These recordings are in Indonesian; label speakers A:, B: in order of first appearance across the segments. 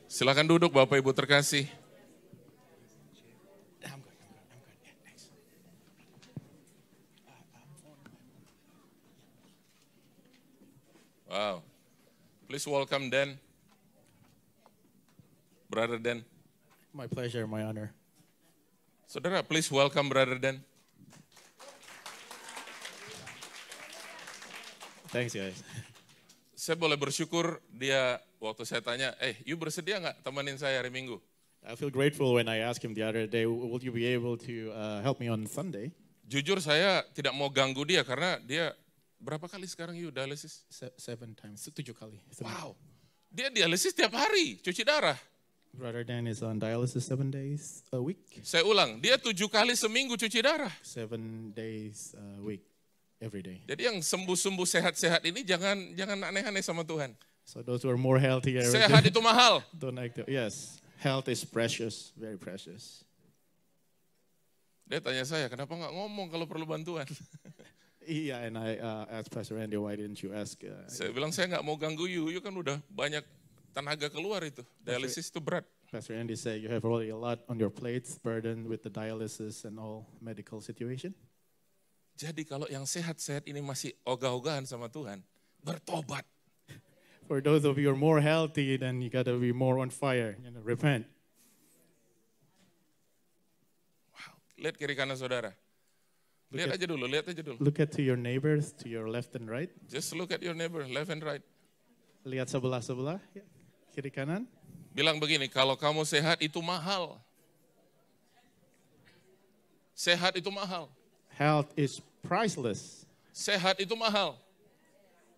A: Silakan duduk Bapak Ibu terkasih. Wow. Please welcome Dan. Brother Dan.
B: My pleasure, my honor.
A: Saudara, please welcome Brother Dan.
B: Thanks, guys.
A: Saya boleh bersyukur dia waktu saya tanya, you bersedia nggak temenin saya hari Minggu?
B: I feel grateful when I asked him the other day, will you be able to help me on Sunday?
A: Jujur saya tidak mau ganggu dia karena dia berapa kali sekarang dialisis?
B: 7 times, 7 kali.
A: Wow, dia dialisis tiap hari, cuci darah.
B: Brother Dan is on dialysis 7 days a week.
A: Saya ulang, dia 7 kali seminggu cuci darah.
B: 7 days a week, every day.
A: Jadi yang sembuh-sembuh sehat-sehat ini jangan aneh-aneh sama Tuhan.
B: So those who are more healthy.
A: Sehat itu mahal.
B: Don't act. Yes, health is precious, very precious.
A: Dia tanya saya, kenapa nggak ngomong kalau perlu bantuan?
B: Yeah, and I asked Pastor Andy, why didn't you ask?
A: Saya bilang saya nggak mau ganggu you kan udah banyak tenaga keluar itu. Dialisis itu berat.
B: Pastor Andy said you have already a lot on your plates, burdened with the dialysis and all medical situation.
A: Jadi kalau yang sehat-sehat ini masih ogah-ogahan sama Tuhan, bertobat.
B: For those of you who are more healthy, then you got to be more on fire. Repent.
A: Wow, lihat kiri kanan saudara. Lihat aja dulu.
B: Look at to your neighbors, to your left and right.
A: Just look at your neighbor, left and right.
B: Lihat sebelah-sebelah, kiri kanan.
A: Bilang begini, kalau kamu sehat itu mahal. Sehat itu mahal.
B: Health is priceless.
A: Sehat itu mahal.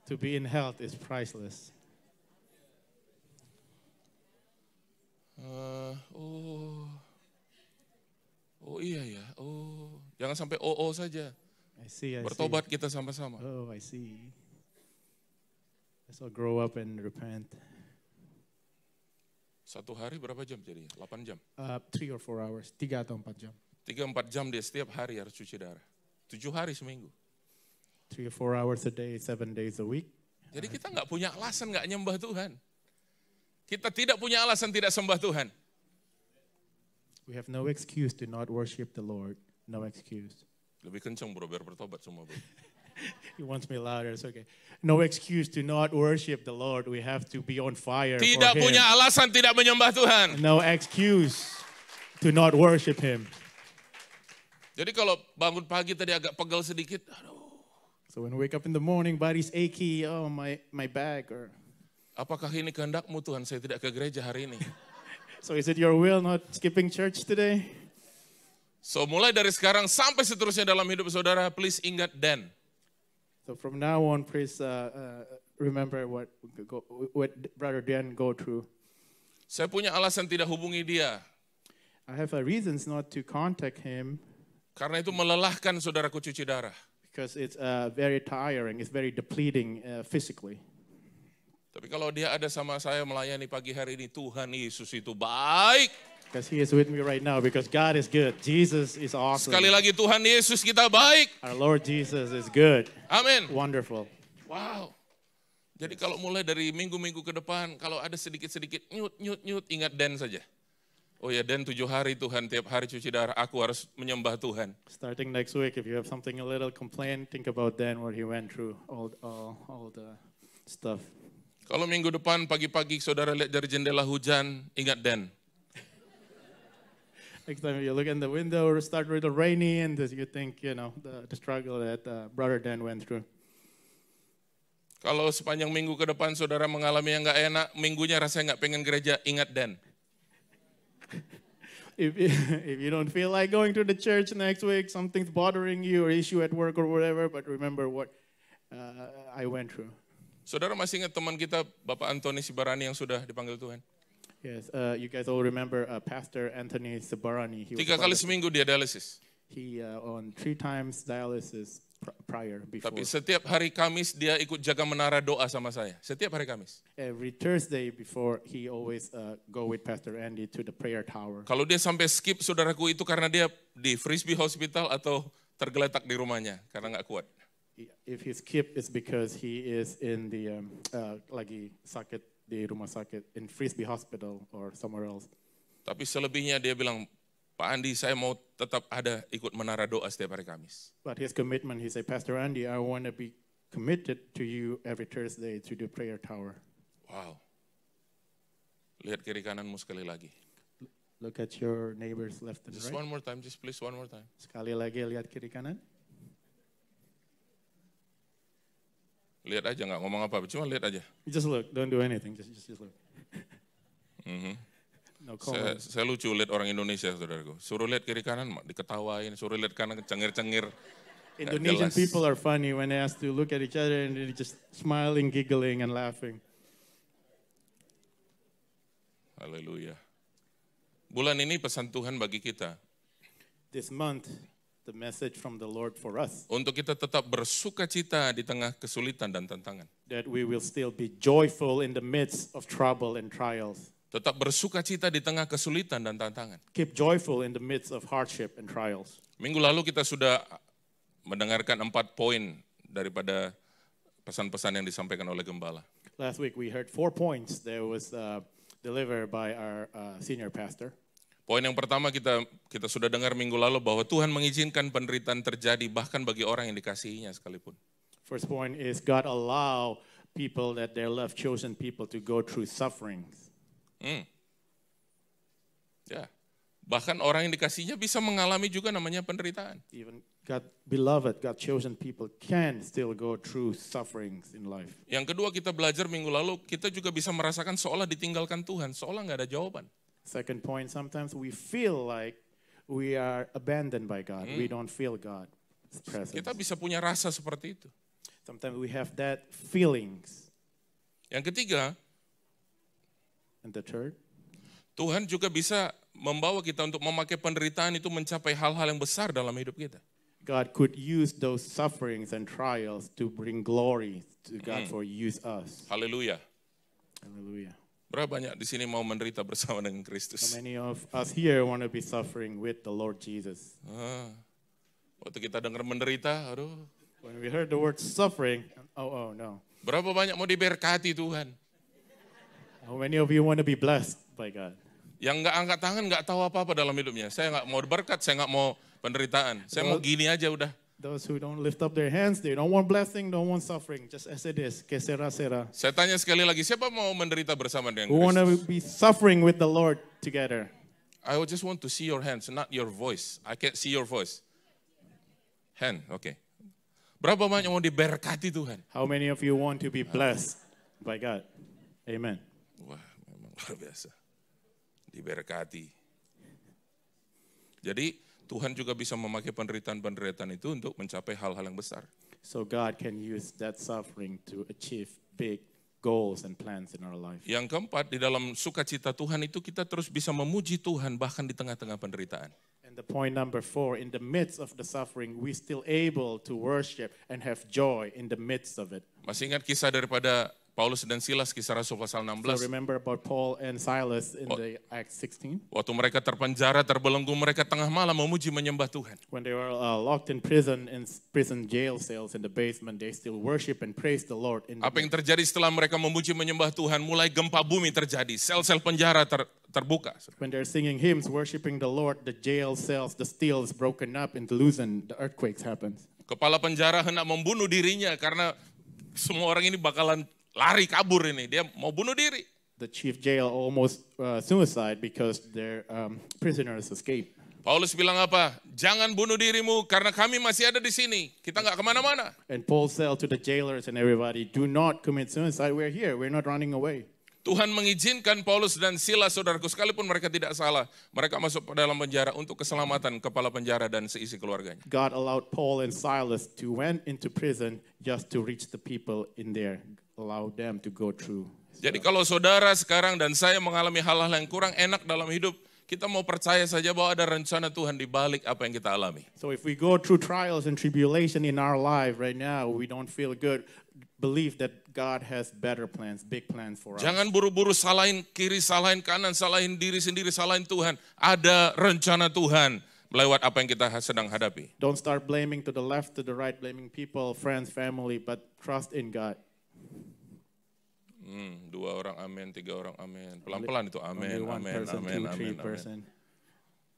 B: To be in health is priceless.
A: Iya ya. Jangan sampai saja.
B: I see.
A: Bertobat kita sama-sama.
B: Oh, I see. Let's all grow up and repent.
A: Satu hari berapa jam jadinya? 8 jam?
B: 3 or 4 hours. 3 atau 4 jam.
A: 3-4 jam dia setiap hari harus cuci darah. 7 hari seminggu.
B: 3 or 4 hours a day, 7 days a week.
A: Jadi kita nggak punya alasan nggak nyembah Tuhan. Kita tidak punya alasan tidak sembah Tuhan.
B: We have no excuse to not worship the Lord. No excuse.
A: Lebih kencang bro, biar bertobat semua bro.
B: He wants me louder, it's okay. No excuse to not worship the Lord. We have to be on fire
A: Tidak
B: for Him.
A: punya alasan tidak menyembah Tuhan.
B: No excuse to not worship Him.
A: Jadi kalau bangun pagi tadi agak pegal sedikit,
B: So when we wake up in the morning, body's achy, oh my back. Or
A: apakah ini kehendakmu Tuhan, saya tidak ke gereja hari ini?
B: So is it your will not skipping church today?
A: So mulai dari sekarang sampai seterusnya dalam hidup saudara, please ingat Dan.
B: So from now on, please remember what Brother Dan go through.
A: Saya punya alasan tidak hubungi dia.
B: I have reasons not to contact him.
A: Karena itu melelahkan saudaraku cuci darah.
B: Because it's very tiring, it's very depleting physically.
A: Tapi kalau dia ada sama saya melayani pagi hari ini, Tuhan Yesus itu baik.
B: Because He is with me right now, because God is good. Jesus is awesome.
A: Sekali lagi Tuhan Yesus kita baik.
B: Our Lord Jesus is good.
A: Amin.
B: Wonderful.
A: Wow. Jadi kalau mulai dari minggu-minggu ke depan, kalau ada sedikit-sedikit nyut, ingat Dan saja. Oh ya, Dan 7 hari Tuhan, tiap hari cuci darah, aku harus menyembah Tuhan.
B: Starting next week, if you have something a little complain, think about Dan, what he went through, all the stuff.
A: Kalau minggu depan pagi-pagi saudara lihat dari jendela hujan, ingat Dan.
B: Next time you look in the window, or start a little rainy, and you think, the struggle that Brother Dan went through.
A: Kalau sepanjang minggu ke depan saudara mengalami yang nggak enak, minggunya rasanya nggak pengen gereja, ingat Dan.
B: If you don't feel like going to the church next week, something's bothering you or issue at work or whatever, but remember what I went through.
A: Saudara masih ingat teman kita Bapak Antoni Sibarani yang sudah dipanggil Tuhan?
B: Yes, you guys all remember Pastor Anthony Sibarani.
A: 3 kali seminggu dia dialisis.
B: He on 3 times dialysis prior before.
A: Tapi setiap hari Kamis dia ikut jaga menara doa sama saya. Setiap hari Kamis.
B: Every Thursday before he always go with Pastor Andy to the prayer tower.
A: Kalau dia sampai skip saudaraku itu karena dia di Frisbee Hospital atau tergeletak di rumahnya karena nggak kuat.
B: If he skip, it's because he is in the lagi sakit di rumah sakit, in Frisbee Hospital or somewhere else.
A: Tapi selebihnya dia bilang, Pak Andi, saya mau tetap ada ikut menara doa setiap hari Kamis.
B: But his commitment, he said, Pastor Andy, I want to be committed to you every Thursday to the prayer tower.
A: Wow. Lihat kiri kananmu sekali lagi.
B: Look at your neighbors left and
A: Just
B: right.
A: one more time, just please one more time.
B: Sekali lagi lihat kiri kanan.
A: Lihat aja, nggak ngomong apa-apa, cuma lihat aja.
B: Just look, don't do anything, just look. No comment.
A: Saya lucu lihat orang Indonesia, saudaraku. Suruh lihat kiri kanan, diketawain. Suruh lihat kanan, cengir-cengir.
B: Indonesian people are funny when they ask to look at each other and they're just smiling, giggling, and laughing.
A: Haleluya. Bulan ini pesan Tuhan bagi kita.
B: This month, the message from the Lord for us,
A: Untuk kita tetap bersuka cita di tengah kesulitan dan tantangan.
B: that we will still be joyful in the midst of trouble and trials.
A: Tetap bersuka cita di tengah kesulitan dan tantangan.
B: Keep joyful in the midst of hardship and trials.
A: Minggu lalu kita sudah mendengarkan 4 poin daripada pesan-pesan yang disampaikan oleh Gembala.
B: Last week, we heard 4 points that was delivered by our senior pastor.
A: Poin yang pertama kita sudah dengar minggu lalu bahwa Tuhan mengizinkan penderitaan terjadi bahkan bagi orang yang dikasihinya sekalipun.
B: First point is God allow people that their love chosen people to go through sufferings.
A: Ya, bahkan orang yang dikasihinya bisa mengalami juga namanya penderitaan.
B: Even God beloved, God chosen people can still go through sufferings in life.
A: Yang kedua kita belajar minggu lalu, kita juga bisa merasakan seolah ditinggalkan Tuhan, seolah nggak ada jawaban.
B: Second point, sometimes we feel like we are abandoned by God. We don't feel God's presence.
A: Kita bisa punya rasa seperti itu.
B: Sometimes we have that feelings.
A: Yang ketiga,
B: And the third,
A: Tuhan juga bisa membawa kita untuk memakai penderitaan itu mencapai hal-hal yang besar dalam hidup kita.
B: God could use those sufferings and trials to bring glory to God for use us.
A: Haleluya.
B: Hallelujah.
A: Berapa banyak di sini mau menderita bersama dengan
B: So
A: Kristus?
B: many of us here want to be suffering with the Lord Jesus.
A: Waktu kita dengar menderita, aduh.
B: When we heard the word suffering, oh no.
A: Berapa banyak mau diberkati Tuhan?
B: How many of you want to be blessed by God?
A: Yang nggak angkat tangan nggak tahu apa-apa dalam hidupnya. Saya nggak mau berkat, saya nggak mau penderitaan. Saya mau gini aja udah.
B: Those who don't lift up their hands, they don't want blessing, don't want suffering, just as it is. Que sera, sera.
A: Saya tanya sekali lagi, siapa mau menderita bersama dengan
B: Who want to
A: Kristus?
B: be suffering with the Lord together?
A: I just want to see your hands, not your voice. I can't see your voice. Hand, oke. Berapa banyak mau diberkati Tuhan?
B: How many of you want to be blessed by God? Amen.
A: Wah, memang luar biasa. Diberkati. Jadi Tuhan juga bisa memakai penderitaan-penderitaan itu untuk mencapai hal-hal yang besar.
B: So God can use that suffering to achieve big goals and plans in our life.
A: Yang keempat, di dalam sukacita Tuhan itu kita terus bisa memuji Tuhan bahkan di tengah-tengah penderitaan.
B: And the point number 4, in the midst of the suffering, we still able to worship and have joy in the midst of it.
A: Masih ingat kisah daripada Paulus dan Silas, kisah Rasul pasal
B: So
A: 16.
B: remember about Paul and Silas in the Acts 16?
A: Waktu mereka terpenjara, terbelenggu, mereka tengah malam memuji menyembah Tuhan.
B: When they were locked in prison jail cells in the basement, they still worship and praise the Lord.
A: Apa yang terjadi setelah mereka memuji menyembah Tuhan? Mulai gempa bumi terjadi, sel-sel penjara terbuka.
B: When they're singing hymns, worshiping the Lord, the jail cells, the steel is broken up and loosened, the earthquakes happen.
A: Kepala penjara hendak membunuh dirinya karena semua orang ini bakalan lari kabur ini. Dia mau bunuh diri.
B: The chief jail almost suicide because their prisoners escaped.
A: Paulus bilang apa? Jangan bunuh dirimu karena kami masih ada di sini. Kita nggak kemana-mana.
B: And Paul said to the jailers and everybody, do not commit suicide. We're here. We're not running away.
A: Tuhan mengizinkan Paulus dan Silas, saudaraku, sekalipun mereka tidak salah. Mereka masuk ke dalam penjara untuk keselamatan kepala penjara dan seisi keluarganya.
B: God allowed Paul and Silas to went into prison just to reach the people in there, allow them to go through.
A: Jadi kalau saudara sekarang dan saya mengalami hal-hal yang kurang enak dalam hidup, kita mau percaya saja bahwa ada rencana Tuhan di balik apa yang kita alami.
B: So if we go through trials and tribulation in our life right now, we don't feel good, believe that God has better plans, big plans for us.
A: Jangan buru-buru salahin kiri, salahin kanan, salahin diri sendiri, salahin Tuhan. Ada rencana Tuhan lewat apa yang kita sedang hadapi.
B: Don't start blaming to the left, to the right, blaming people, friends, family, but trust in God.
A: Dua orang amin, tiga orang amin. Pelan-pelan itu
B: Only
A: amin,
B: one
A: amin,
B: person,
A: amin,
B: two,
A: amin,
B: three
A: amin.
B: person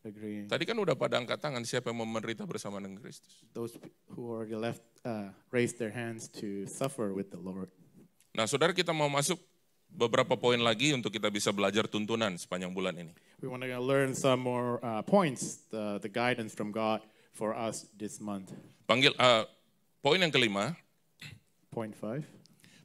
B: agreeing.
A: Tadi kan udah pada angkat tangan siapa yang mau menderita bersama dengan Kristus.
B: Those who already left raised their hands to suffer with the Lord.
A: Nah, saudara, kita mau masuk beberapa poin lagi untuk kita bisa belajar tuntunan sepanjang bulan ini.
B: We want to learn some more points, the guidance from God for us this month.
A: Poin yang kelima,
B: Point 5.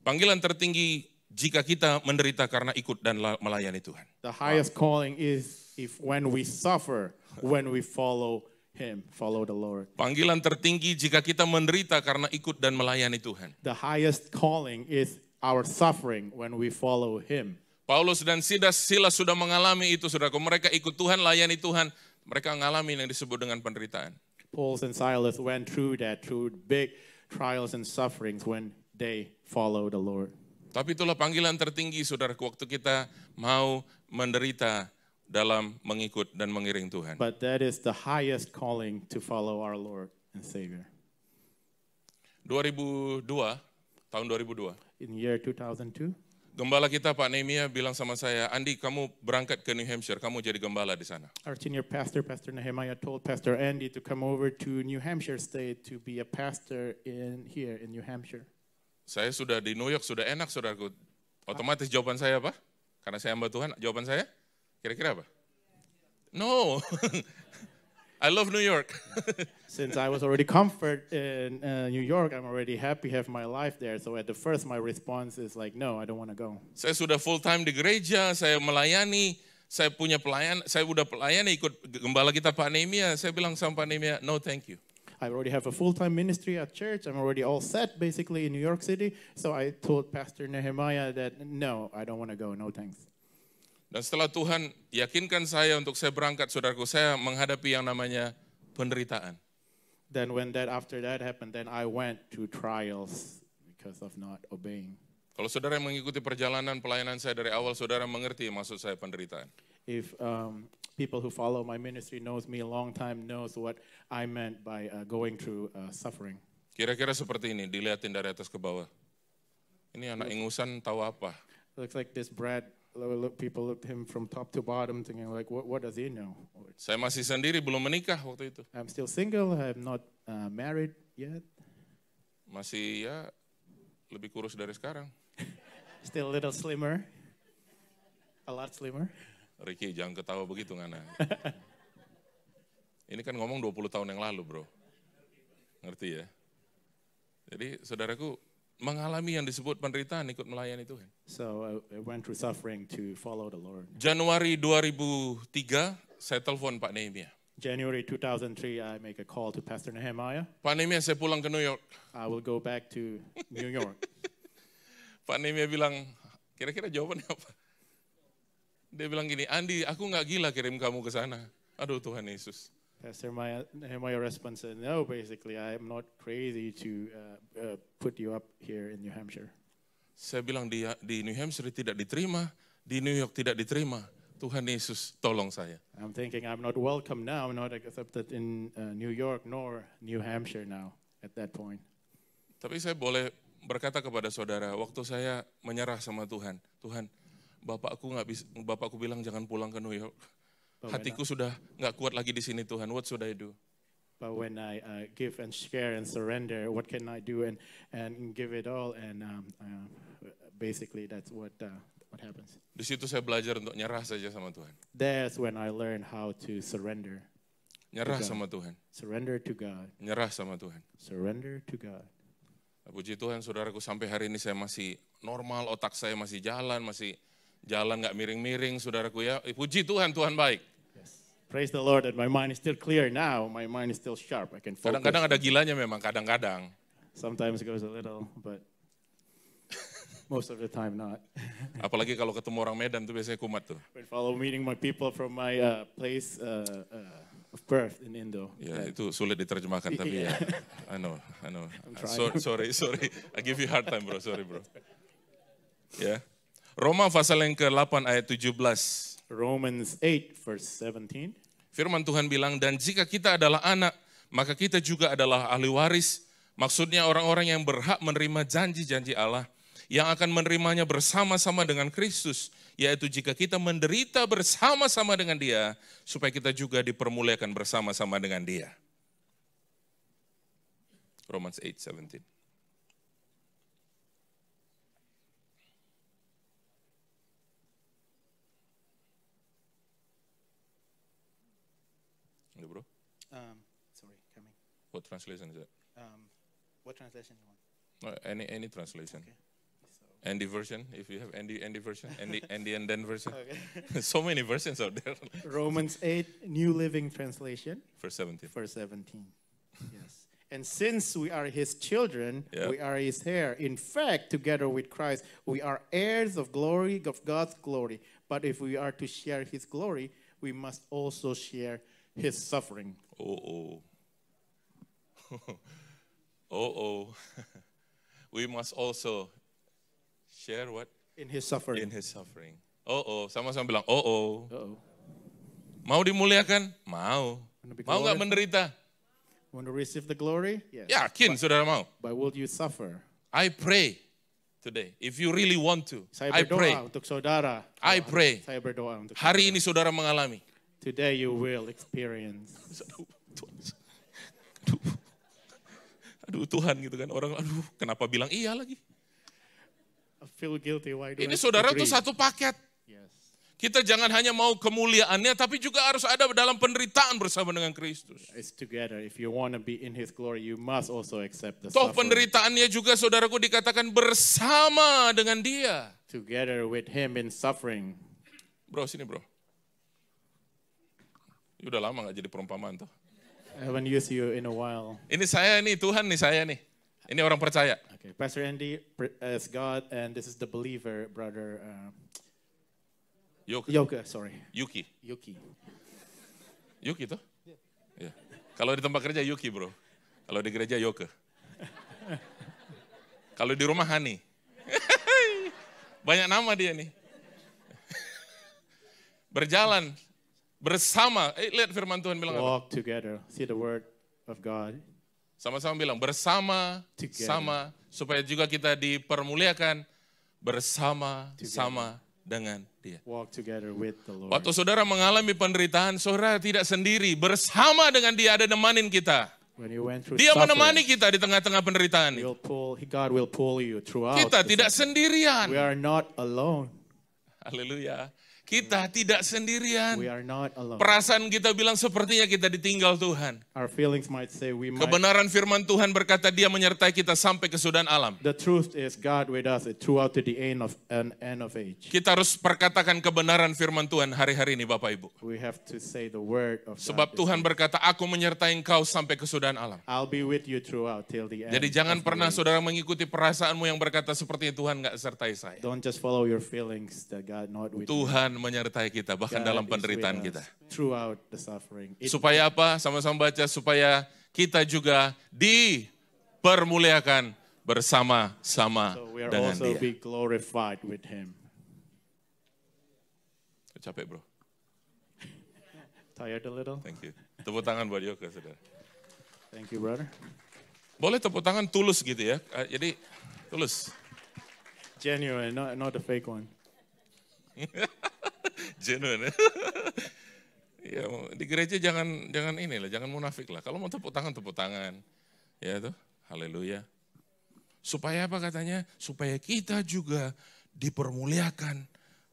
A: panggilan tertinggi jika kita menderita karena ikut dan melayani Tuhan.
B: The highest calling is if when we suffer, when we follow Him, follow the Lord.
A: Panggilan tertinggi jika kita menderita karena ikut dan melayani Tuhan.
B: The highest calling is our suffering when we follow Him.
A: Paulus dan Silas sudah mengalami itu, saudaraku. Mereka ikut Tuhan, layani Tuhan. Mereka mengalami yang disebut dengan penderitaan.
B: Paul and Silas went through that, through big trials and sufferings when they follow the Lord.
A: Tapi itulah panggilan tertinggi, saudaraku, waktu kita mau menderita dalam mengikut dan mengiring Tuhan.
B: But that is the highest calling to follow our Lord and Savior.
A: tahun 2002,
B: In year 2002,
A: gembala kita Pak Nehemia bilang sama saya, Andi, kamu berangkat ke New Hampshire, kamu jadi gembala di sana.
B: our senior pastor, Pastor Nehemiah, told Pastor Andy to come over to New Hampshire State to be a pastor here in New Hampshire.
A: Saya sudah di New York, sudah enak, saudaraku. Otomatis jawaban saya apa? Karena saya hamba Tuhan, jawaban saya kira-kira apa? No, I love New York.
B: Since I was already comfort in New York, I'm already happy have my life there. So at the first, my response is like, no, I don't want to go.
A: Saya sudah full time di gereja, saya melayani, saya punya pelayan, saya udah pelayani ikut gembala kita Pak Nehemia. Saya bilang sama Pak Nehemia, no thank you.
B: I already have a full-time ministry at church. I'm already all set basically in New York City. So I told Pastor Nehemiah that, no, I don't want to go. No thanks.
A: Dan setelah Tuhan yakinkan saya untuk saya berangkat, saudaraku, saya menghadapi yang namanya penderitaan.
B: Then after that happened, then I went to trials because of not obeying.
A: Kalau saudara yang mengikuti perjalanan pelayanan saya dari awal, saudara mengerti maksud saya penderitaan.
B: If people who follow my ministry knows me a long time knows what I meant by going through suffering.
A: Kira-kira seperti ini, dilihatin dari atas ke bawah. Ini anak ingusan tahu apa?
B: Looks like this Brad. People looked at him from top to bottom, thinking like, what does he know?
A: Saya masih sendiri, belum menikah waktu itu.
B: I'm still single. I'm not married yet.
A: Masih ya lebih kurus dari sekarang.
B: Still a little slimmer. A lot slimmer.
A: Ricky, jangan ketawa begitu, Ngana. Ini kan ngomong 20 tahun yang lalu, bro. Ngerti ya? Jadi, saudaraku, mengalami yang disebut penderitaan ikut melayani Tuhan.
B: So I went through suffering to follow the Lord.
A: Januari 2003, saya telepon Pak Nehemia.
B: January 2003, I make a call to Pastor Nehemiah.
A: Pak Nehemia, saya pulang ke New York.
B: I will go back to New York.
A: Pak Nehemia bilang, kira-kira jawabannya apa? Dia bilang gini, Andi, aku nggak gila kirim kamu ke sana. Aduh Tuhan Yesus.
B: Pastor Nehemiah responds, no, basically, I'm not crazy to put you up here in New Hampshire.
A: Saya bilang di New Hampshire tidak diterima, di New York tidak diterima. Tuhan Yesus, tolong saya.
B: I'm thinking I'm not welcome now, not accepted in New York nor New Hampshire now at that point.
A: Tapi saya boleh berkata kepada saudara, waktu saya menyerah sama Tuhan, Tuhan, bapakku bilang jangan pulang ke New York. Hatiku sudah nggak kuat lagi di sini Tuhan. What should I do?
B: But when I give and share and surrender, what can I do and give it all? And basically that's what happens.
A: Di situ saya belajar untuk nyerah saja sama Tuhan.
B: That's when I learned how to surrender.
A: Nyerah sama Tuhan.
B: Surrender to God.
A: Nyerah sama Tuhan.
B: Surrender to God.
A: Puji Tuhan, saudaraku, sampai hari ini saya masih normal, otak saya masih jalan nggak miring-miring, saudaraku ya. Puji Tuhan, Tuhan baik.
B: Yes. Praise the Lord that my mind is still clear now. My mind is still sharp. I can focus.
A: Kadang-kadang ada gilanya memang, kadang-kadang.
B: Sometimes it goes a little, but most of the time not.
A: Apalagi kalau ketemu orang Medan tuh biasanya kumat tuh.
B: When follow meeting my people from my place of birth in Indo.
A: Ya, itu sulit diterjemahkan, tapi ya. I know.
B: trying.
A: Sorry. I give you hard time, bro. Sorry, bro. Ya. Roma pasal yang ke-8 ayat 17.
B: Romans 8 verse 17.
A: Firman Tuhan bilang, dan jika kita adalah anak, maka kita juga adalah ahli waris. Maksudnya orang-orang yang berhak menerima janji-janji Allah. yang akan menerimanya bersama-sama dengan Kristus, yaitu jika kita menderita bersama-sama dengan Dia, supaya kita juga dipermuliakan bersama-sama dengan Dia. Romans 8:17. Ini bro,
B: Sorry, coming.
A: what translation is that?
B: What translation you want?
A: Any translation.
B: Okay. So,
A: Andy version, if you have Andy version, Andy and then version.
B: okay.
A: So many versions out there.
B: Romans 8, New Living Translation,
A: Verse 17.
B: verse 17. Yes. And since we are his children,
A: Yeah.
B: we are his heir. In fact, together with Christ, we are heirs of glory, of God's glory. But if we are to share his glory, we must also share his suffering.
A: Oh. Oh. We must also share what?
B: In his suffering.
A: In his suffering. Oh. Sama-sama bilang, oh.
B: Uh-oh.
A: Mau dimuliakan? Mau.
B: Wanna be
A: Mau nggak
B: glorified?
A: menderita?
B: Want to receive the glory? Yes.
A: Yakin saudara mau?
B: But will you suffer?
A: I pray today. If you really want to,
B: Saya
A: I
B: berdoa
A: pray.
B: untuk saudara.
A: I pray.
B: Saya berdoa untuk
A: Hari ini saudara mengalami.
B: Today you will experience.
A: Aduh Tuhan gitu kan. Orang, kenapa bilang iya lagi?
B: I feel guilty. Why do
A: Ini
B: I
A: saudara
B: agree?
A: tuh satu paket.
B: Yes.
A: Kita jangan hanya mau kemuliaannya, tapi juga harus ada dalam penderitaan bersama dengan Kristus.
B: It's together. If you want to be in his glory, you must also accept the
A: Toh
B: suffering.
A: penderitaannya juga saudaraku dikatakan bersama dengan dia.
B: Together with him in suffering.
A: Bro, sini bro. Udah lama gak jadi perumpamaan tuh.
B: I haven't used you in a while.
A: Ini saya nih, Tuhan nih, saya nih. Ini orang percaya.
B: Okay, Pastor Andy is God, and this is the believer, brother Yoka. Sorry,
A: Yuki.
B: Yuki.
A: Tuh? Iya. Kalau di tempat kerja Yuki bro. Kalau di gereja Yoke. Kalau di rumah Hani. Banyak nama dia nih. Berjalan bersama. Lihat firman Tuhan bilang apa?
B: Walk together. See the word of God.
A: Sama-sama bilang bersama,
B: Together.
A: sama. Supaya juga kita dipermuliakan bersama-sama dengan dia.
B: Walk together with the Lord.
A: Waktu saudara mengalami penderitaan, saudara tidak sendiri. Bersama dengan dia ada nemanin kita.
B: When you went through
A: Dia
B: suffering,
A: menemani kita di tengah-tengah penderitaan.
B: God will pull you throughout.
A: Kita
B: the
A: tidak
B: suffering.
A: sendirian.
B: We are not alone.
A: Haleluya. Kita tidak sendirian.
B: We are not alone.
A: Perasaan kita bilang sepertinya kita ditinggal Tuhan.
B: Our feelings might say we might.
A: Kebenaran firman Tuhan berkata dia menyertai kita sampai kesudahan alam.
B: The truth is God with us throughout to the end of age.
A: Kita harus perkatakan kebenaran firman Tuhan hari-hari ini Bapak Ibu.
B: We have to say the word of
A: Sebab
B: God.
A: Tuhan berkata, aku menyertai engkau sampai kesudahan alam.
B: I'll be with you throughout till the end.
A: Jadi jangan
B: of the
A: pernah
B: age.
A: saudara mengikuti perasaanmu yang berkata seperti Tuhan gak sertai saya.
B: Don't just follow your feelings that God not with you.
A: Tuhan menyertai kita bahkan
B: God
A: dalam
B: is
A: penderitaan
B: with
A: kita.
B: us throughout the suffering.
A: Supaya apa? Sama-sama baca, supaya kita juga dipermuliakan bersama-sama
B: So we are
A: dengan
B: also
A: dia.
B: be glorified with him.
A: Capek bro,
B: Tired a little?
A: thank you. Tepuk tangan buat Yoga, saudara.
B: Thank you, brother.
A: Boleh tepuk tangan tulus gitu ya. Jadi tulus.
B: Genuine, not the fake one.
A: Genuine. Ya, di gereja jangan inilah, jangan munafik lah. Kalau mau tepuk tangan. Ya tuh, haleluya. Supaya apa katanya? Supaya kita juga dipermuliakan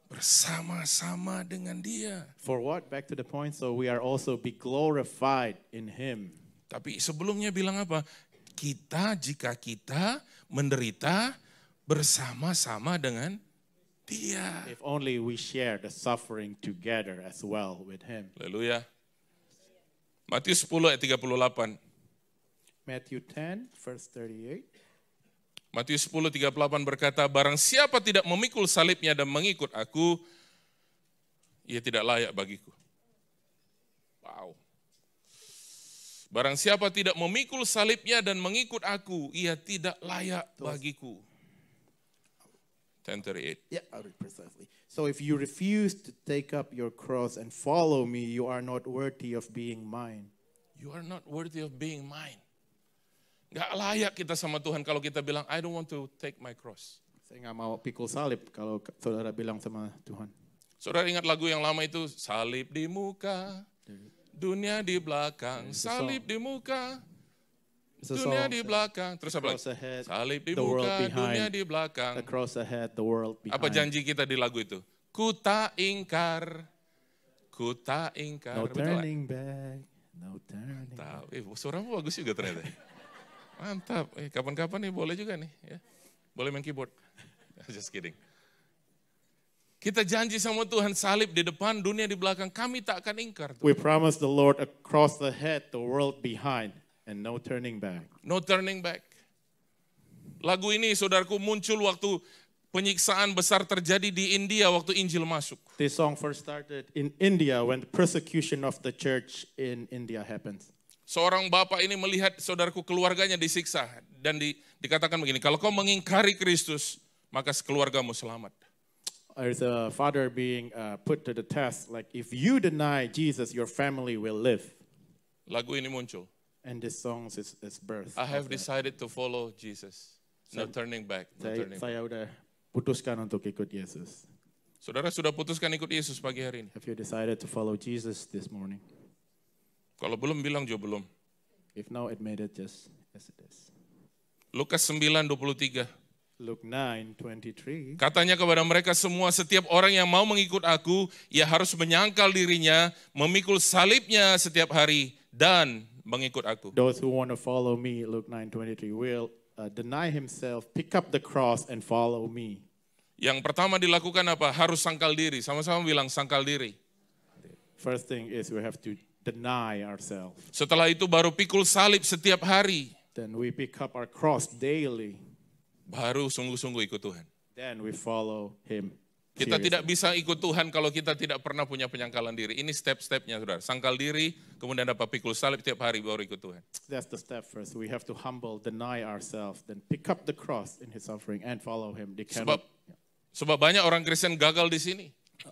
A: bersama-sama dengan dia.
B: For what? Back to the point. So we are also be glorified in him.
A: Tapi sebelumnya bilang apa? Jika kita menderita bersama-sama dengan dia.
B: If only we share the suffering together as well with him.
A: Haleluya. Matius 10 ayat 38.
B: Matthew 10, verse 38.
A: Matius 10:38 berkata, barang siapa tidak memikul salibnya dan mengikut aku, ia tidak layak bagiku. Wow. Barang siapa tidak memikul salibnya dan mengikut aku, ia tidak layak bagiku. 10:38.
B: Yeah, I'll read precisely. So if you refuse to take up your cross and follow me, you are not worthy of being mine.
A: You are not worthy of being mine. Gak layak kita sama Tuhan kalau kita bilang, I don't want to take my cross.
B: Saya nggak mau pikul salib kalau saudara bilang sama Tuhan.
A: Saudara ingat lagu yang lama itu, salib di muka, dunia di belakang, salib di muka, dunia di belakang. Terus apa lagi? Salib di muka, dunia di belakang.
B: The cross ahead, the world behind.
A: Apa janji kita di lagu itu? Ku tak ingkar, ku tak ingkar.
B: No turning back, no turning back.
A: Suaramu bagus juga ternyata. Mantap. Kapan-kapan nih boleh juga nih. Ya. Boleh main keyboard. Just kidding. Kita janji sama Tuhan, salib di depan, dunia di belakang. Kami tak akan ingkar.
B: We promise the Lord across the head, the world behind, and no turning back.
A: No turning back. Lagu ini, saudaraku, muncul waktu penyiksaan besar terjadi di India waktu Injil masuk.
B: This song first started in India when the persecution of the church in India happened.
A: Seorang bapak ini melihat saudaraku keluarganya disiksa dan dikatakan begini, kalau kau mengingkari Kristus, maka keluargamu selamat.
B: There's a father being put to the test, like if you deny Jesus, your family will live.
A: Lagu ini muncul.
B: And this song is birth.
A: I have decided to follow Jesus. No turning back. No turning back.
B: Saya udah putuskan untuk ikut Yesus.
A: Saudara sudah putuskan ikut Yesus pagi hari ini?
B: Have you decided to follow Jesus this morning?
A: Kalau belum bilang juga belum.
B: If no, admit it just as it is.
A: Lukas 9:23.
B: Luke 9:23.
A: Katanya kepada mereka semua, setiap orang yang mau mengikut aku, ia harus menyangkal dirinya, memikul salibnya setiap hari, dan mengikut aku.
B: Those who want to follow me, Luke 9:23, will deny himself, pick up the cross, and follow me.
A: Yang pertama dilakukan apa? Harus sangkal diri. Sama-sama bilang sangkal diri.
B: First thing is we have to deny ourselves.
A: Setelah itu baru pikul salib setiap hari.
B: Then we pick up our cross daily.
A: Baru sungguh-sungguh ikut Tuhan.
B: Then we follow Him.
A: Kita tidak bisa ikut Tuhan kalau kita tidak pernah punya penyangkalan diri. Ini step-stepnya, saudara. Sangkal diri, kemudian dapat pikul salib tiap hari baru ikut Tuhan.
B: That's the step first. We have to humble, deny ourselves, then pick up the cross in His suffering and follow Him.
A: Sebab banyak orang Kristen gagal di sini.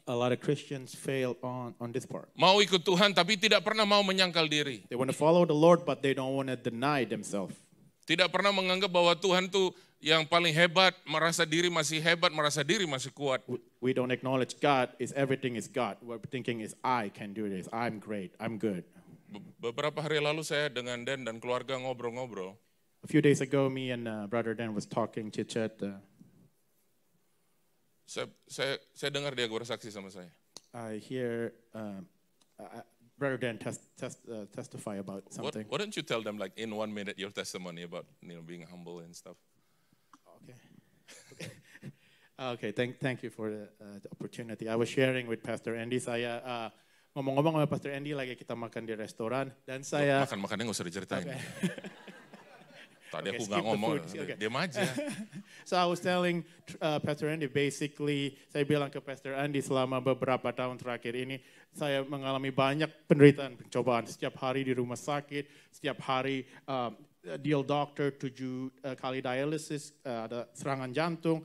B: A lot of Christians fail on this part.
A: Mau ikut Tuhan tapi tidak pernah mau menyangkal diri.
B: They want to follow the Lord, but they don't want to deny themselves.
A: Tidak pernah menganggap bahwa Tuhan itu yang paling hebat, merasa diri masih hebat, merasa diri masih kuat.
B: We don't acknowledge God is everything is God. What we're thinking is I can do this. I'm great. I'm good.
A: Beberapa hari lalu saya dengan Dan dan keluarga ngobrol-ngobrol.
B: A few days ago, me and Brother Dan was talking, chit-chat.
A: Saya dengar dia bersaksi sama saya.
B: I hear Brother Dan testify about something.
A: Why don't you tell them like in 1 minute your testimony about being humble and stuff?
B: Okay. Thank you for the opportunity. I was sharing with Pastor Andy. Saya ngomong-ngomong sama Pastor Andy lagi kita makan di restoran dan saya
A: makannya nggak usah diceritain.
B: Okay.
A: Tadi aku nggak ngomong, diam aja.
B: So I was telling Pastor Andy, basically saya bilang ke Pastor Andy selama beberapa tahun terakhir ini saya mengalami banyak penderitaan, pencobaan. Setiap hari di rumah sakit, setiap hari deal doctor 7 kali dialysis, ada serangan jantung,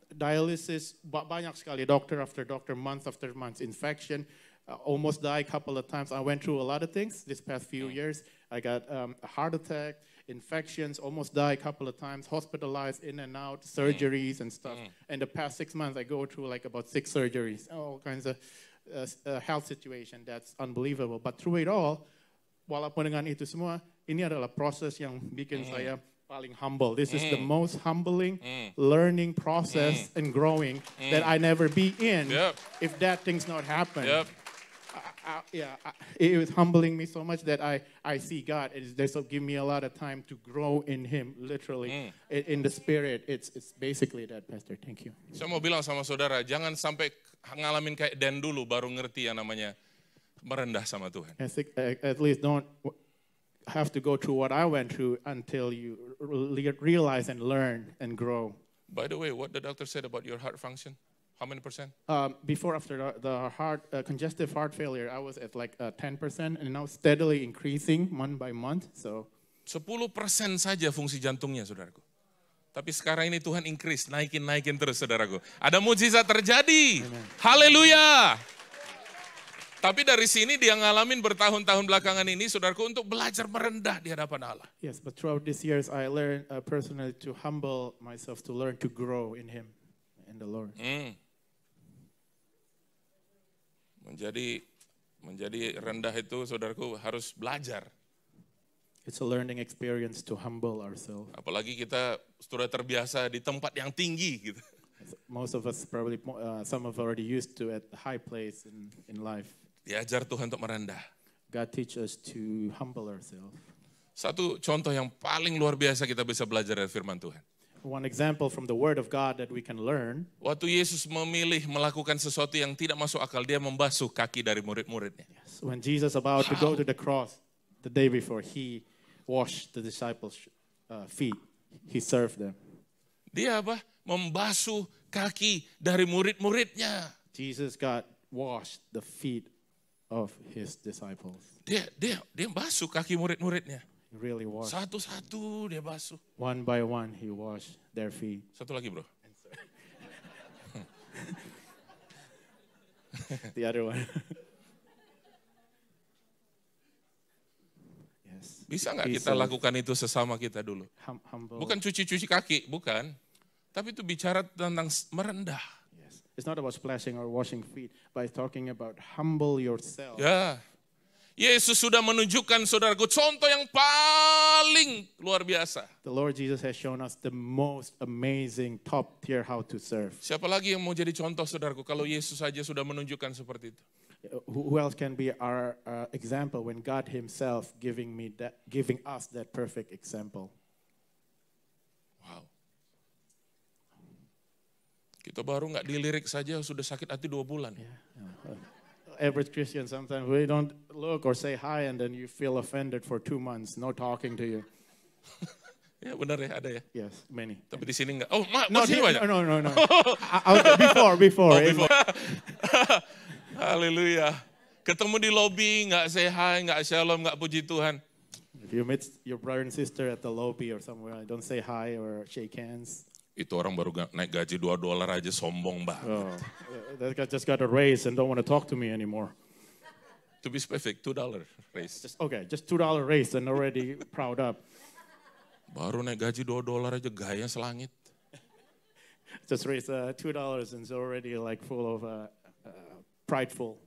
B: dialysis, banyak sekali doctor after doctor, month after month, infection. Almost died a couple of times. I went through a lot of things this past few years. I got a heart attack, infections, almost died a couple of times, hospitalized in and out, surgeries and stuff. And the past 6 months, I go through like about 6 surgeries, all kinds of health situation that's unbelievable. But through it all, walaupun dengan itu semua, ini adalah proses yang bikin saya paling humble. This is the most humbling learning process and growing that I never be in if that thing's not happen. It was humbling me so much that I see God. This will give me a lot of time to grow in Him, literally, in the Spirit. It's basically that, Pastor. Thank you.
A: Saya mau bilang sama saudara, jangan sampai ngalamin kayak Dan dulu baru ngerti yang namanya merendah sama Tuhan.
B: At least don't have to go through what I went through until you realize and learn and grow.
A: By the way, what the doctor said about your heart function? How many percent?
B: Before, after the congestive heart failure, I was at like 10%, and now steadily increasing month by month. So
A: 10% saja fungsi jantungnya, saudaraku. Tapi sekarang ini Tuhan increase, naikin terus, saudaraku. Ada mujizat terjadi. Haleluya. Tapi dari sini dia ngalamin bertahun-tahun belakangan ini, saudaraku, untuk belajar merendah di hadapan Allah.
B: Yes, but throughout these years, I learned personally to humble myself, to learn to grow in Him, in the Lord.
A: Menjadi rendah itu, saudaraku, harus belajar.
B: It's a learning experience to humble ourselves.
A: Apalagi kita sudah terbiasa di tempat yang tinggi gitu.
B: Most of us probably, some of us already used to at the high place in life.
A: Diajar Tuhan untuk merendah.
B: God teach us to humble ourselves.
A: Satu contoh yang paling luar biasa kita bisa belajar dari firman Tuhan.
B: One example from the Word of God that we can learn.
A: Waktu Yesus memilih melakukan sesuatu yang tidak masuk akal, dia membasuh kaki dari murid-muridnya.
B: Yes, when Jesus about to go to the cross, the day before, He washed the disciples' feet. He served them.
A: Dia apa? Membasuh kaki dari murid-muridnya.
B: Jesus God washed the feet of His disciples.
A: Dia basuh kaki murid-muridnya.
B: He really washed.
A: Satu-satu dia basuh.
B: One by one, He washed their feet.
A: Satu lagi, bro.
B: The other one. Yes.
A: Bisa nggak
B: He
A: kita
B: served.
A: lakukan itu sesama kita dulu?
B: Humble.
A: Bukan cuci-cuci kaki, bukan. Tapi itu bicara tentang merendah.
B: Yes. It's not about splashing or washing feet, but it's talking about humble yourself.
A: Ya, Yesus sudah menunjukkan, saudaraku, contoh yang paling luar biasa.
B: The Lord Jesus has shown us the most amazing top tier how to serve.
A: Siapa lagi yang mau jadi contoh, saudaraku, kalau Yesus saja sudah menunjukkan seperti itu?
B: Who else can be our example when God Himself giving us that perfect example?
A: Wow. Kita baru nggak dilirik saja sudah sakit hati 2 bulan.
B: Average Christian, sometimes we don't look or say hi and then you feel offended for 2 months, no talking to you.
A: Ya benar ya, ada ya.
B: Yes, many.
A: Tapi di sini nggak. Oh,
B: No,
A: di sini banyak.
B: no. Before.
A: Oh, before. Haleluya. Ketemu di lobby, nggak say hi, nggak shalom, nggak puji Tuhan.
B: If you meet your brother and sister at the lobby or somewhere, don't say hi or shake hands.
A: Itu orang baru naik gaji $2 aja sombong banget.
B: Oh, that guy just got a raise and don't want to talk to me anymore.
A: To be specific, $2 raise.
B: Just $2 raise and already proud up.
A: Baru naik gaji $2 aja gaya selangit.
B: Just raise $2 and it's already like full of prideful.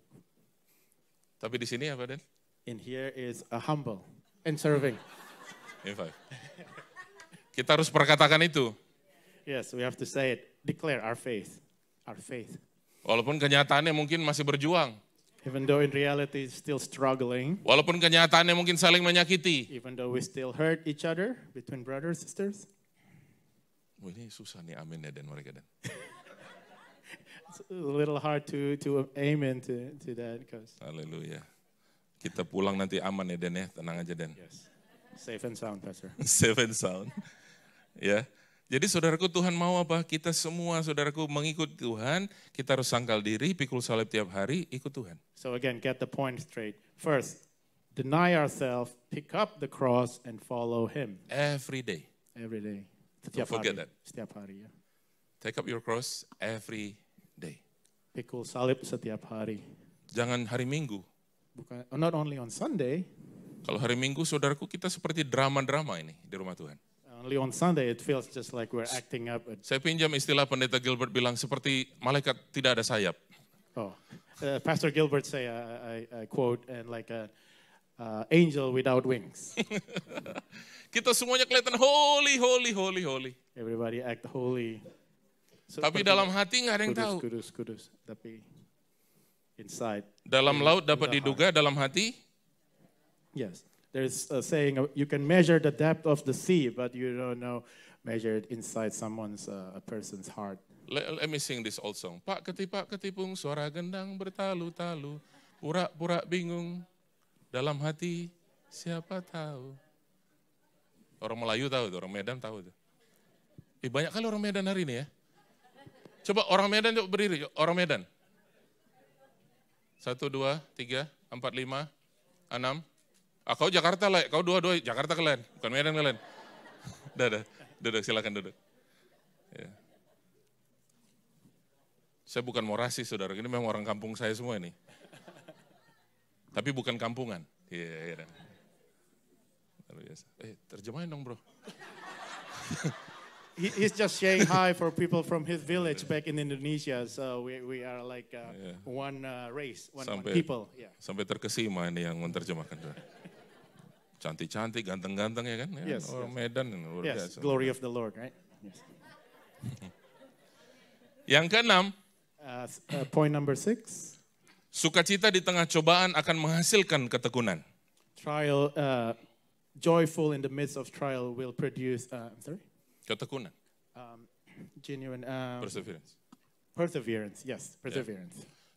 A: Tapi di sini apa, Den?
B: In here is a humble and serving.
A: Kita harus perkatakan itu.
B: Yes, we have to say it. Declare our faith. Our faith.
A: Walaupun kenyataannya mungkin masih berjuang.
B: Even though in reality it's still struggling.
A: Walaupun kenyataannya mungkin saling menyakiti.
B: Even though we still hurt each other between brothers, sisters.
A: Oh, ini susah nih amin ya, Dan, mereka, Dan.
B: It's a little hard to amen to that because.
A: Haleluya. Kita pulang nanti aman ya, Dan, ya. Tenang aja, Dan.
B: Yes. Safe and sound, Pastor.
A: Safe and sound. Ya. Jadi saudaraku, Tuhan mau apa? Kita semua, saudaraku, mengikut Tuhan. Kita harus sangkal diri, pikul salib tiap hari, ikut Tuhan.
B: So again, get the point straight. First, deny ourselves, pick up the cross, and follow Him.
A: Every day.
B: Every day.
A: Don't forget that.
B: Setiap hari, ya.
A: Take up your cross every day.
B: Pikul salib setiap hari.
A: Jangan hari Minggu.
B: Bukan, not only on Sunday.
A: Kalau hari Minggu, saudaraku, kita seperti drama-drama ini di rumah Tuhan.
B: Only on Sunday it feels just like we're acting up.
A: Saya pinjam istilah Pendeta Gilbert bilang seperti malaikat tidak ada sayap.
B: Oh, Pastor Gilbert say, I quote, and like an angel without wings.
A: Kita semuanya kelihatan holy, holy, holy, holy.
B: Everybody act holy. So,
A: Tapi dalam hati nggak ada yang tahu.
B: Kudus. Tapi inside.
A: Dalam laut dapat diduga, dalam hati.
B: Yes. There's a saying, you can measure the depth of the sea, but you don't know, measure it inside a person's heart.
A: Let me sing this old song. Pak ketipung, suara gendang bertalu-talu, pura-pura bingung, dalam hati siapa tahu. Orang Melayu tahu tuh, orang Medan tahu tuh. Banyak kali orang Medan hari ini ya. Coba orang Medan yuk berdiri, yuk. Orang Medan. 1, 2, 3, 4, 5, 6. Kau Jakarta lah, kau dua Jakarta kalian, bukan Medan kalian. Duduk, silakan duduk. Ya. Saya bukan mau rasis, saudara, ini memang orang kampung saya semua ini. Tapi bukan kampungan. Iya. Terjemahin dong bro.
B: He's just saying hi for people from his village back in Indonesia. So we are like one race, one people. Yeah.
A: Sampai terkesima ini yang menerjemahkan. Cantik-cantik, ganteng-ganteng ya kan?
B: Yes.
A: Orang Medan.
B: Yes, glory of the Lord, right? Yes.
A: Yang keenam,
B: point number 6.
A: sukacita di tengah cobaan akan menghasilkan ketekunan.
B: Trial, joyful in the midst of trial will produce,
A: Ketekunan.
B: Genuine
A: Perseverance.
B: Yes, perseverance.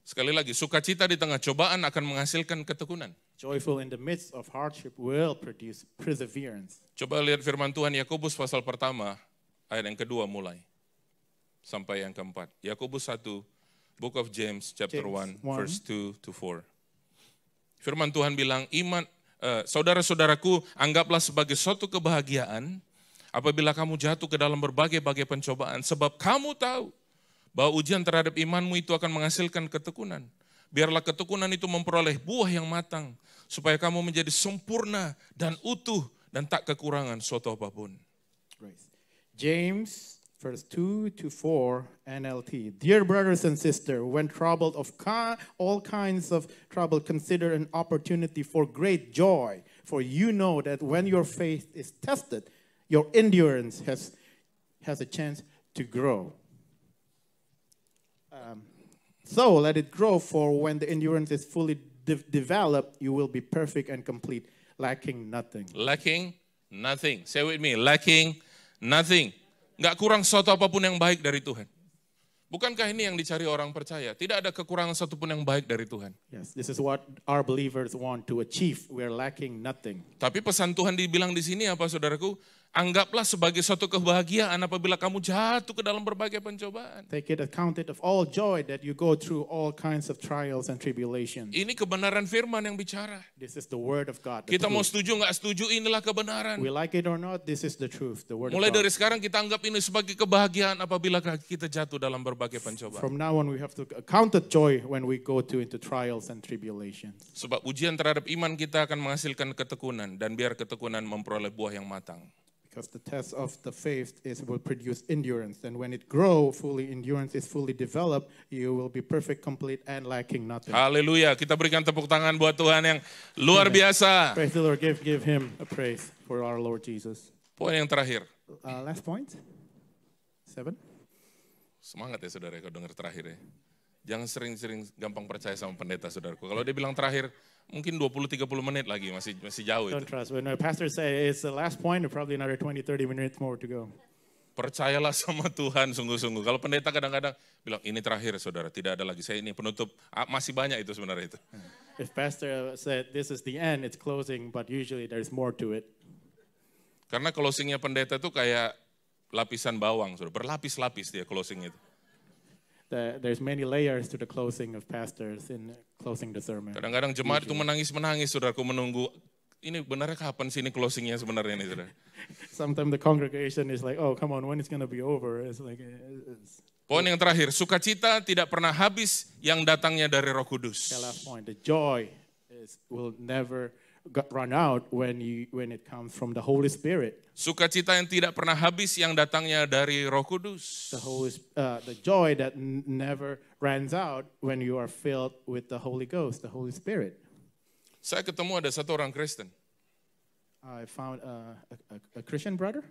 A: Sekali lagi, sukacita di tengah cobaan akan menghasilkan ketekunan.
B: Joyful in the midst of hardship will produce perseverance.
A: Coba lihat firman Tuhan Yakobus pasal pertama, ayat yang kedua mulai. Sampai yang keempat. Yakobus 1, Book of James, chapter 1, verse 2 to 4. Firman Tuhan bilang, saudara-saudaraku, anggaplah sebagai suatu kebahagiaan apabila kamu jatuh ke dalam berbagai-bagai pencobaan. Sebab kamu tahu bahwa ujian terhadap imanmu itu akan menghasilkan ketekunan. Biarlah ketekunan itu memperoleh buah yang matang, supaya kamu menjadi sempurna dan utuh dan tak kekurangan suatu apapun.
B: James, verse 2 to 4, NLT. Dear brothers and sisters, when troubled of all kinds of trouble, consider an opportunity for great joy. For you know that when your faith is tested, your endurance has a chance to grow. So let it grow, for when the endurance is fully developed, you will be perfect and complete, lacking nothing.
A: Lacking nothing. Say with me, lacking nothing. Nggak kurang sesuatu apapun yang baik dari Tuhan. Bukankah ini yang dicari orang percaya? Tidak ada kekurangan satupun yang baik dari Tuhan.
B: Yes, this is what our believers want to achieve. We are lacking nothing.
A: Tapi pesan Tuhan dibilang di sini apa, saudaraku? Anggaplah sebagai suatu kebahagiaan apabila kamu jatuh ke dalam berbagai pencobaan.
B: Take it accounted of all joy that you go through all kinds of trials and tribulations.
A: Ini kebenaran firman yang bicara.
B: This is the word of God.
A: Kita mau setuju nggak setuju, inilah kebenaran.
B: We like it or not, this is the truth, the word
A: Mulai
B: of God.
A: dari sekarang kita anggap ini sebagai kebahagiaan apabila kita jatuh dalam berbagai pencobaan.
B: From now on we have to count it joy when we go into trials and tribulations.
A: Sebab ujian terhadap iman kita akan menghasilkan ketekunan, dan biar ketekunan memperoleh buah yang matang.
B: Because the test of the faith will produce endurance. And when it grows fully, endurance is fully developed, you will be perfect, complete, and lacking nothing.
A: Haleluya. Kita berikan tepuk tangan buat Tuhan yang luar biasa.
B: Praise the Lord. Give him a praise for our Lord Jesus.
A: Poin yang terakhir.
B: Last point. 7.
A: Semangat ya saudara kalau dengar terakhir ya. Jangan sering-sering gampang percaya sama pendeta saudaraku. Kalau dia bilang terakhir, mungkin 20-30 menit lagi, masih jauh itu.
B: Don't trust. When the pastor say it's the last point, probably another 20-30 minutes more to go.
A: Percayalah sama Tuhan sungguh-sungguh. Kalau pendeta kadang-kadang bilang, ini terakhir saudara, tidak ada lagi. Saya ini penutup, masih banyak itu sebenarnya itu.
B: If pastor said this is the end, it's closing, but usually there's more to it.
A: Karena closingnya pendeta itu kayak lapisan bawang, saudara. Berlapis-lapis dia closing itu.
B: There's many layers to the closing of pastors in closing the sermon.
A: Kadang-kadang jemaat itu menangis-menangis, saudaraku, menunggu. Ini benarnya kapan sih ini closingnya sebenarnya ini, saudara?
B: Sometimes the congregation is like, oh, come on, when it's going to be over? It's like,
A: Poin yang terakhir, sukacita tidak pernah habis yang datangnya dari Roh Kudus.
B: The last point, the joy will never run out when it comes from the Holy Spirit.
A: Sukacita yang tidak pernah habis yang datangnya dari Roh Kudus.
B: The joy that never runs out when you are filled with the Holy Ghost, the Holy Spirit.
A: Saya ketemu ada satu orang Kristen.
B: I found a Christian brother.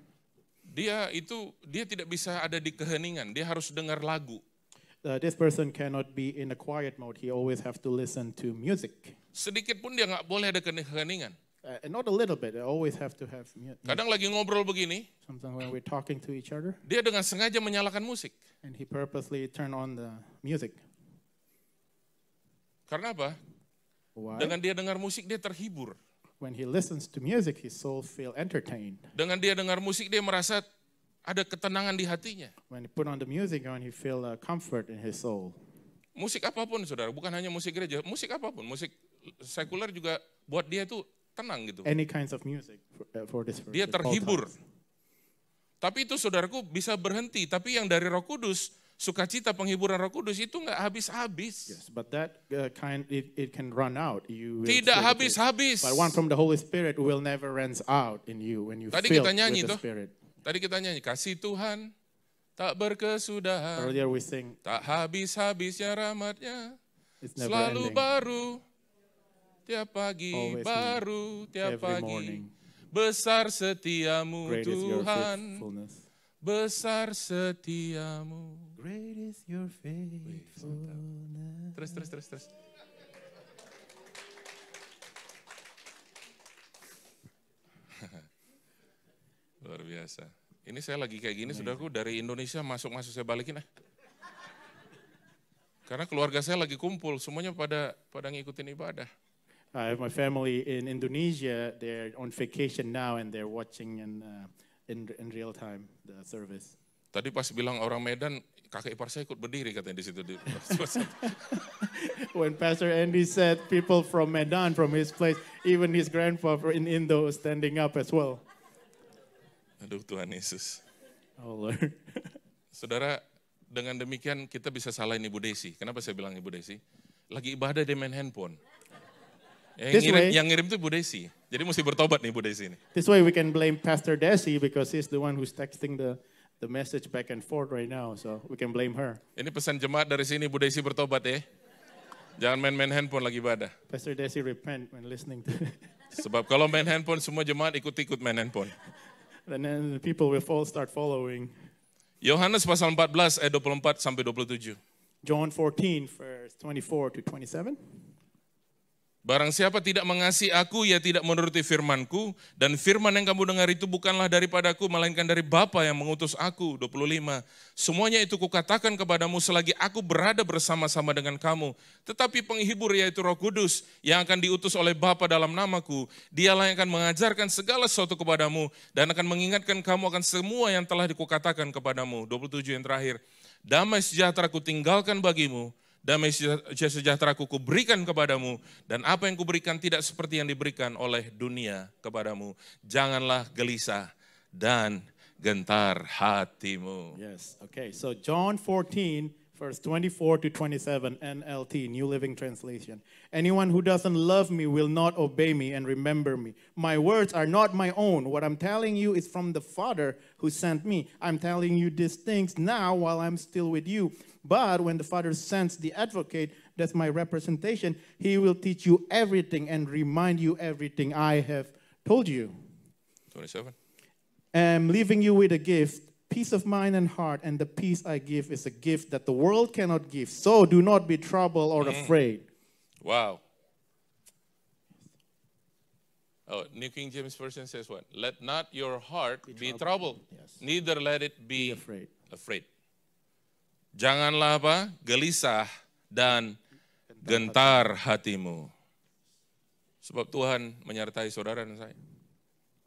A: Dia tidak bisa ada di keheningan, dia harus dengar lagu.
B: This person cannot be in a quiet mode. He always have to listen to music.
A: Sedikit pun dia nggak boleh ada keheningan.
B: And not a little bit. I always have to have music.
A: Kadang lagi ngobrol begini,
B: sometimes when we're talking to each other,
A: dia dengan sengaja menyalakan musik.
B: And he purposely turn on the music.
A: Karena apa?
B: Why?
A: Dengan dia dengar musik dia terhibur.
B: When he listens to music, his soul feel entertained.
A: Dengan dia dengar musik dia merasa ada ketenangan di hatinya.
B: When he put on the music on, he feel comfort in his soul.
A: Musik apapun, saudara, bukan hanya musik gereja, musik apapun, musik sekuler juga buat dia itu tenang gitu.
B: Any kinds of music for this person.
A: Dia terhibur. Tapi itu saudaraku bisa berhenti, tapi yang dari Roh Kudus sukacita penghiburan Roh Kudus itu nggak habis-habis.
B: Yes, but that it can run out. You will
A: Tidak
B: fill it.
A: habis-habis.
B: But one from the Holy Spirit will never runs out in you when you
A: Tadi
B: fill
A: kita nyanyi
B: with the
A: toh.
B: Spirit.
A: Tadi kita nyanyi, kasih Tuhan tak berkesudahan,
B: Earlier we sing,
A: tak habis-habisnya rahmatnya,
B: it's never
A: selalu
B: ending.
A: baru, tiap pagi
B: Always
A: baru, tiap
B: every
A: pagi.
B: morning.
A: Besar setiamu
B: Great is your
A: Tuhan,
B: faithfulness.
A: besar setiamu.
B: Great is your faithfulness.
A: Terus. Luar biasa. Ini saya lagi kayak gini, saudaraku, dari Indonesia masuk saya balikin . Karena keluarga saya lagi kumpul, semuanya pada ngikutin ibadah.
B: I have my family in Indonesia. They're on vacation now and they're watching in real time the service.
A: Tadi pas bilang orang Medan, kakek ipar saya ikut berdiri katanya di situ.
B: When Pastor Andy said people from Medan, from his place, even his grandfather in Indo was standing up as well.
A: Aduh Tuhan Yesus.
B: Oh Lord.
A: Saudara, dengan demikian kita bisa salahin Ibu Desi. Kenapa saya bilang Ibu Desi? Lagi ibadah dia main handphone. Yang ngirim itu Ibu Desi. Jadi mesti bertobat nih Ibu Desi ini.
B: This way we can blame Pastor Desi because he's the one who's texting the message back and forth right now. So we can blame her.
A: Ini pesan jemaat dari sini, Ibu Desi bertobat ya. Jangan main handphone lagi ibadah.
B: Pastor Desi repent when listening to
A: Sebab kalau main handphone, semua jemaat ikut-ikut main handphone.
B: And then the people will start following.
A: Yohanes pasal 14 ayat 24 sampai 27.
B: John 14, verse 24 to 27.
A: Barang siapa tidak mengasihi aku, ia tidak menuruti firman-Ku, dan firman yang kamu dengar itu bukanlah daripadaku, melainkan dari Bapa yang mengutus aku. 25. Semuanya itu kukatakan kepadamu selagi aku berada bersama-sama dengan kamu. Tetapi penghibur yaitu Roh Kudus yang akan diutus oleh Bapa dalam namaku, dialah yang akan mengajarkan segala sesuatu kepadamu dan akan mengingatkan kamu akan semua yang telah dikukatakan kepadamu. 27 yang terakhir. Damai sejahtera kutinggalkan bagimu, damai sejahtera kuberikan kepadamu, dan apa yang kuberikan tidak seperti yang diberikan oleh dunia kepadamu. Janganlah gelisah dan gentar hatimu.
B: Yes, okay. So John 14, verse 24 to 27, NLT, New Living Translation. Anyone who doesn't love me will not obey me and remember me. My words are not my own. What I'm telling you is from the Father who sent me. I'm telling you these things now while I'm still with you. But when the Father sends the advocate, that's my representation, he will teach you everything and remind you everything I have told you.
A: 27.
B: I'm leaving you with a gift, peace of mind and heart, and the peace I give is a gift that the world cannot give. So do not be troubled or afraid.
A: Wow. Oh, New King James Version says what? Let not your heart be troubled,
B: Yes.
A: neither let it be
B: Afraid.
A: Janganlah apa? Gelisah dan gentar hatimu. Sebab Tuhan menyertai saudara dan saya.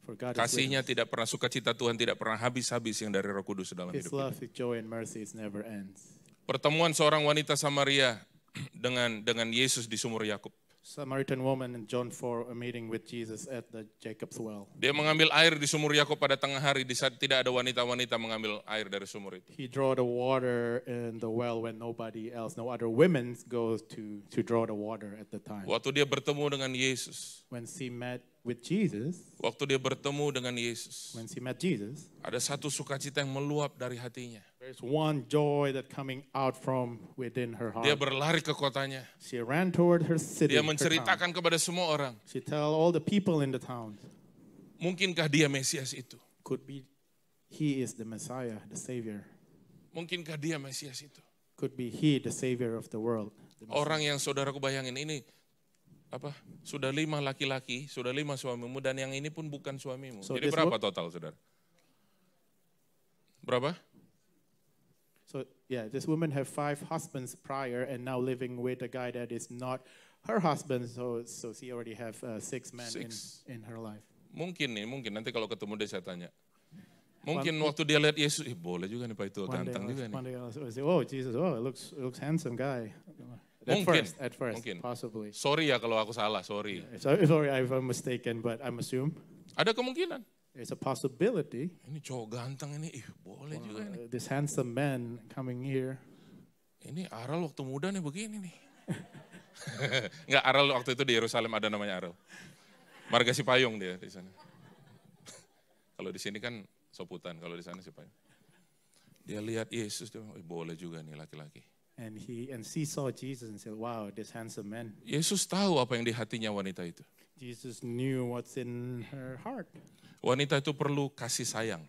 B: For God is
A: Kasihnya
B: with us.
A: tidak pernah, sukacita Tuhan tidak pernah habis-habis yang dari Roh Kudus dalam
B: His
A: hidup kita.
B: love, His joy, and mercy never ends.
A: Pertemuan seorang wanita Samaria dengan Yesus di sumur Yakub.
B: Samaritan woman in John 4, a meeting with Jesus at the Jacob's well.
A: Dia mengambil air di sumur Yakub pada tengah hari di saat tidak ada wanita-wanita mengambil air dari sumur itu.
B: He draw the water in the well when nobody else, no other women goes to draw the water at the time.
A: Waktu dia bertemu dengan Yesus,
B: When she met with Jesus, ada
A: satu sukacita yang meluap dari hatinya.
B: there's one joy that coming out from within her heart.
A: Dia berlari ke kotanya.
B: She ran toward her city.
A: Dia
B: her town.
A: menceritakan kepada semua orang.
B: She tell all the people in the town.
A: Mungkinkah dia Mesias itu?
B: Could be he is the Messiah, the Savior.
A: Mungkinkah dia Mesias itu?
B: Could be he the Savior of the world.
A: Orang yang saudaraku bayangin ini apa? Sudah 5 laki-laki, sudah 5 suamimu, dan yang ini pun bukan suamimu.
B: So
A: jadi berapa total, saudara? Berapa?
B: So yeah, this woman have 5 husbands prior and now living with a guy that is not her husband. So she already have 6 men in her life.
A: Mungkin nanti kalau ketemu dia saya tanya. Mungkin waktu dia lihat Yesus, boleh juga nih Pak itu, ganteng juga nih.
B: One day I say, oh Jesus, oh it looks handsome guy. At first,
A: mungkin.
B: possibly.
A: Sorry ya kalau aku salah, sorry.
B: Sorry if I'm mistaken, but I'm assume.
A: Ada kemungkinan.
B: There's a possibility.
A: Ini cowok ganteng ini, boleh juga ini.
B: This handsome man coming here.
A: Ini Aral waktu muda nih begini nih. Enggak, Aral waktu itu di Yerusalem ada namanya Aral. Marga Sipayung dia di sana. Kalau di sini kan Soputan, kalau di sana Sipayung. Dia lihat Yesus, dia boleh juga nih laki-laki.
B: And she saw Jesus and said, wow, this handsome man.
A: Yesus tahu apa yang di hatinya wanita itu.
B: Jesus knew what's in her heart.
A: Wanita itu perlu kasih sayang.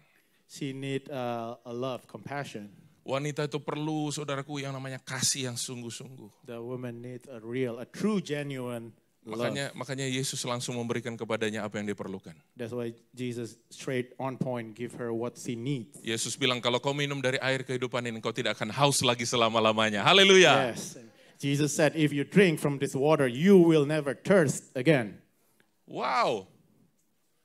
B: She need a love, compassion.
A: Wanita itu perlu, saudaraku, yang namanya kasih yang sungguh-sungguh.
B: The woman needs a true, genuine love.
A: Makanya Yesus langsung memberikan kepadanya apa yang diperlukan.
B: That's why Jesus straight on point give her what she needs.
A: Yesus bilang, kalau kau minum dari air kehidupan ini, kau tidak akan haus lagi selama-lamanya. Haleluya.
B: Yes. Jesus said, if you drink from this water, you will never thirst again.
A: Wow.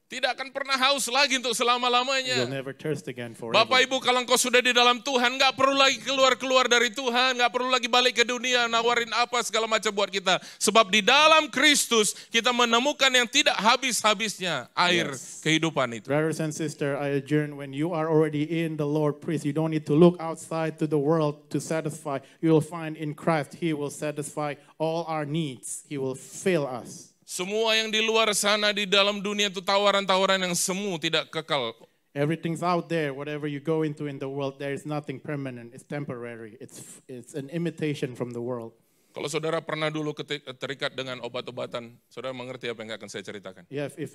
A: Tidak akan pernah haus lagi untuk selama-lamanya.
B: You'll never thirst again forever.
A: Bapak Ibu, kalau engkau sudah di dalam Tuhan, nggak perlu lagi keluar dari Tuhan, nggak perlu lagi balik ke dunia, nawarin apa segala macam buat kita. Sebab di dalam Kristus kita menemukan yang tidak habis-habisnya air kehidupan itu.
B: Brothers and sisters, I adjourn, when you are already in the Lord, please, you don't need to look outside to the world to satisfy. You will find in Christ, He will satisfy all our needs. He will fill us.
A: Semua yang di luar sana di dalam dunia itu tawaran-tawaran yang semu, tidak kekal.
B: Everything's out there. Whatever you go into in the world, there is nothing permanent. It's temporary. It's an imitation from the world.
A: Kalau saudara pernah dulu terikat dengan obat-obatan, saudara mengerti apa yang akan saya ceritakan.
B: Yeah, if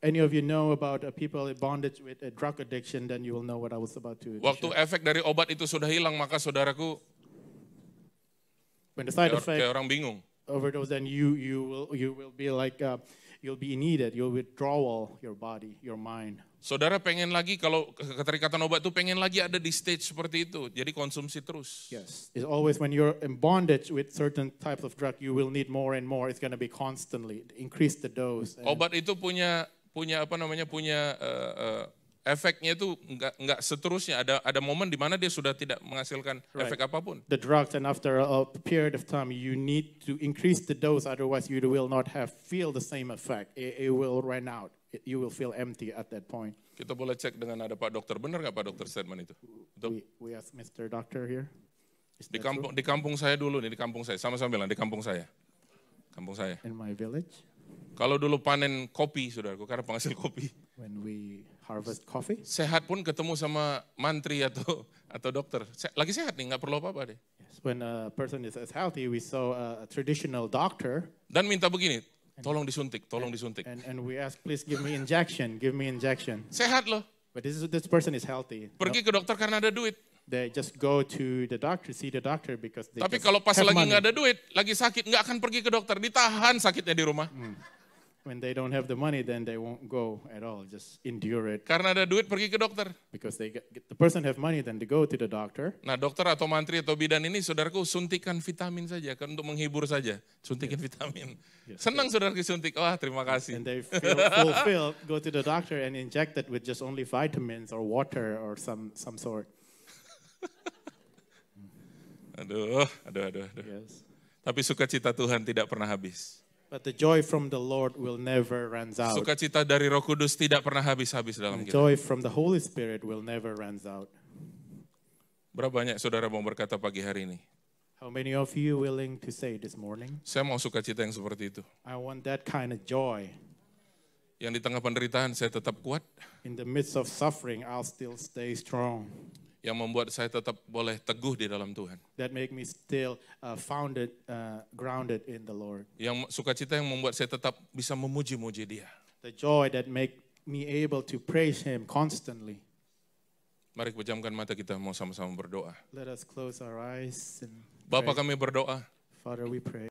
B: any of you know about people in bondage with a drug addiction, then you will know what I was about to
A: Waktu
B: share.
A: efek dari obat itu sudah hilang, maka saudaraku
B: When the side effect
A: kayak orang bingung.
B: overdose, then you will be like you'll be needed. You'll withdrawal your body, your mind.
A: Saudara pengen lagi, kalau keterikatan obat itu pengen lagi ada di stage seperti itu. Jadi konsumsi terus.
B: Yes, it's always when you're in bondage with certain types of drug, you will need more and more. It's going to be constantly increase the dose.
A: Obat itu punya efeknya itu enggak seterusnya. Ada momen di mana dia sudah tidak menghasilkan efek apapun.
B: The drugs, and after a period of time, you need to increase the dose. Otherwise, you will not feel the same effect. It will run out. You will feel empty at that point.
A: Kita boleh cek dengan ada Pak Dokter, benar nggak Pak Dokter statement itu? Betul?
B: We ask Mr. Doctor here. Is
A: Di
B: that true?
A: kampung saya dulu nih, di kampung saya. Sama-sama bilang, di kampung saya. Kampung saya.
B: In my village,
A: Kalau dulu panen kopi, saudaraku, karena penghasil kopi.
B: when we harvest coffee,
A: Sehat pun ketemu sama mantri atau dokter. Lagi sehat nih, nggak perlu apa-apa deh.
B: yes, when a person is as healthy, we saw a traditional doctor,
A: Dan minta begini, tolong disuntik.
B: and we ask, please give me injection.
A: Sehat loh.
B: But this person is healthy.
A: Pergi ke dokter karena ada duit.
B: They just go to the doctor, see the doctor because they
A: Tapi
B: just
A: kalau pas
B: have
A: lagi
B: money.
A: nggak ada duit, lagi sakit, nggak akan pergi ke dokter. Ditahan sakitnya di rumah.
B: When they don't have the money, then they won't go at all. Just endure it.
A: Karena ada duit, pergi ke dokter.
B: Because the person have money, then they go to the doctor.
A: Nah, dokter atau mantri atau bidan ini, saudaraku, suntikan vitamin saja, kan untuk menghibur saja. Suntikin vitamin. Senang saudaraku suntik. Wah, terima kasih.
B: And they feel fulfilled, go to the doctor and inject it with just only vitamins or water or some sort.
A: Aduh.
B: Yes.
A: Tapi sukacita Tuhan tidak pernah habis.
B: But the joy from the Lord will never run out.
A: Sukacita dari Roh Kudus tidak pernah habis-habis dalam
B: The
A: kita.
B: joy from the Holy Spirit will never run out.
A: Berapa banyak saudara mau berkata pagi hari ini?
B: How many of you willing to say this morning,
A: Saya mau sukacita yang seperti itu.
B: I want that kind of joy.
A: Yang di tengah penderitaan saya tetap kuat.
B: In the midst of suffering, I'll still stay strong.
A: Yang membuat saya tetap boleh teguh di dalam Tuhan.
B: That make me still grounded in the Lord.
A: Yang sukacita yang membuat saya tetap bisa memuji-muji Dia.
B: The joy that make me able to praise Him constantly.
A: Mari pejamkan mata, kita mau sama-sama berdoa.
B: Let us close our eyes and
A: Bapa
B: pray.
A: kami berdoa,
B: Father, we pray.